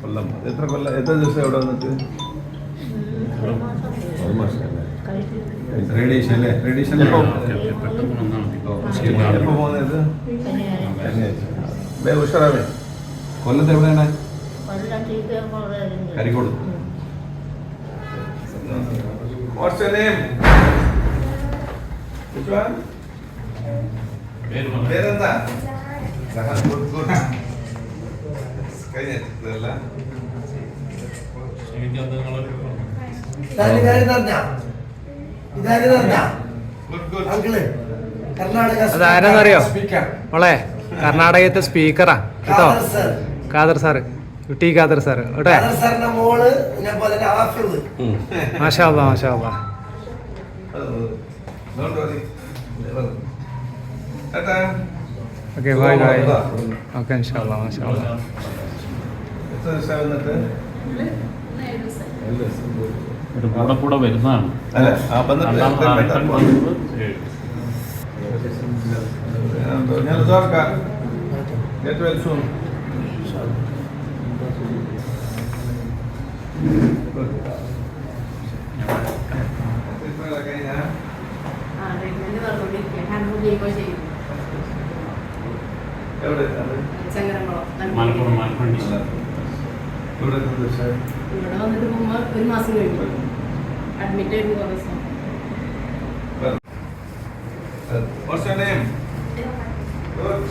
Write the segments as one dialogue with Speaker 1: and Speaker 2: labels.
Speaker 1: കൊല്ലം എത്ര ദിവസം എവിടെ വന്നിട്ട് റേഡിയേഷൻ അല്ലേ റേഡിയേഷൻ എപ്പോൾ പോകുന്നത് ഉഷാറാവേ കൊല്ലത്ത് എവിടെയാണ് Karikode What's your name? Which one? പേരെന്താ? Good, good. കഴിഞ്ഞല്ല
Speaker 2: അതാരെന്നറിയോ മോളെ കർണാടകത്തെ സ്പീക്കറാ കേട്ടോ Khader sir T Khader sir കേട്ടെ മാഷാ അല്ലാ മാഷാ അല്ലാ ഓക്കെ ബൈ ബൈ ഓക്കെ ഇൻഷാ അല്ലാ മാഷാ അല്ലാ
Speaker 3: കൂടെ വരുന്നതാണ് മലപ്പുറം മലപ്പുറം
Speaker 4: ഇവിടെ വന്നിട്ട് പോകുമ്പോൾ ഒരു മാസം കഴിഞ്ഞു അഡ്മിറ്റ് ആയിരുന്നു കുറേ ദിവസം.
Speaker 1: What's your name? Good.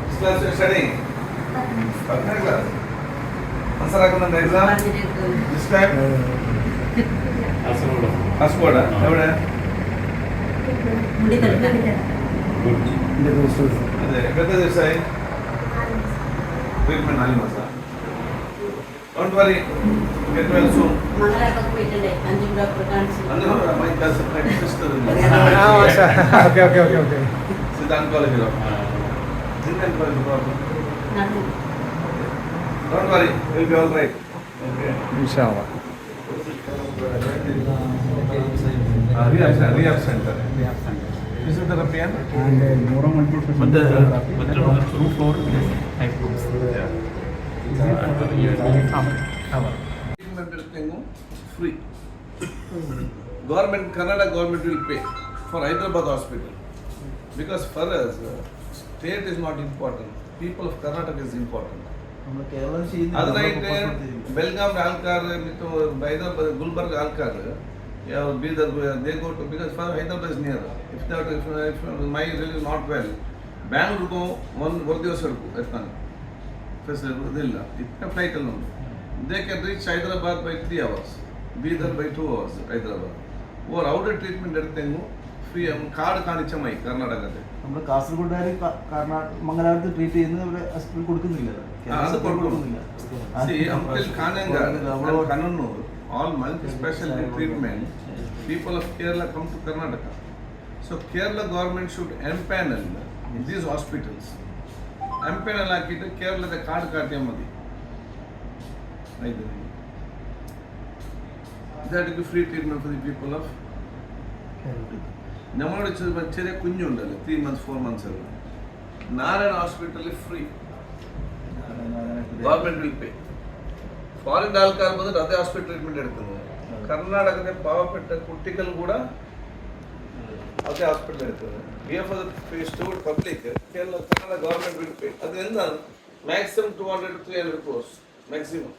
Speaker 1: Which class you are studying? Third class. Answer ആക്കുന്നുണ്ട് exam? This time? കാസർഗോഡ്. എവിടെ? അതെ എത്ര ദിവസമായി ട്രീറ്റ്മെന്റ് 4 മാസം. Don't worry, get well soon.
Speaker 4: മംഗലാപുരത്ത് പോയിട്ടുണ്ട് 5 ഡോക്ടറെ കാണിച്ചു.
Speaker 1: My cousin, my sister.
Speaker 2: Okay okay okay okay
Speaker 1: Siddhant College doctor. Siddhant College doctor. Don't worry, we'll be all right. Okay.
Speaker 2: ഇൻഷാ അല്ലാ
Speaker 1: Rehab center. Physiotherapy and
Speaker 3: neuro multiple specialty but through floor type rooms.
Speaker 1: Free. Government, Kannada government will pay for Hyderabad hospital because for us, state is not important. People of Karnataka is important. അതിനായിട്ട് ബെൽഗാം ആൾക്കാർ ഹൈദരാബാദ് ഗുൽബർഗ് ആൾക്കാർ Bidar they go to because for Hyderabad is near. If my really is not well, Bangalore ಒಂದು ದಿವಸ ಎತ್ತಾನೆ facility ಇದಿಲ್ಲ ಇತ್ತ ಫ್ಲೈಟಲ್ಲಿ ಉಂಟು. They can reach Hyderabad by 3 hours, Bidar by 2 hours Hyderabad. Or അവിടെ treatment എടുത്തെങ്കിൽ free card കാണിച്ചമായി കർണാടകത്തിൽ
Speaker 5: നമ്മൾ കാസർഗോഡുകാർ മംഗലാപുരത്ത് ട്രീറ്റ് ചെയ്യുന്നത് ഇവിടെ ഹോസ്പിറ്റൽ കൊടുക്കുന്നില്ല.
Speaker 1: Kannur, all multi-specialty treatment, people of Kerala come to Karnataka. So Kerala government should empanel these hospitals. Empanel ಹಾಕಿಟ್ಟು ಕೇರಳದ card ಕಾಟ್ಯ ಮದಿ that will be free treatment for the people of നമ്മളോട് ചെറിയ കുഞ്ഞുണ്ടല്ലോ 3 months 4 months അല്ല നാരായണ ഹോസ്പിറ്റലിൽ free government will pay. Foreign ആൾക്കാർ വന്നിട്ട് അതേ hospital treatment എടുക്കുന്നത്. കർണാടകത്തിലെ പാവപ്പെട്ട കുട്ടികൾ കൂടെ അതേ ഹോസ്പിറ്റൽ എടുക്കുന്നത്. Public Kerala Karnataka government will pay. അത് എന്താണ് മാക്സിമം 200 to 300 crores മാക്സിമം.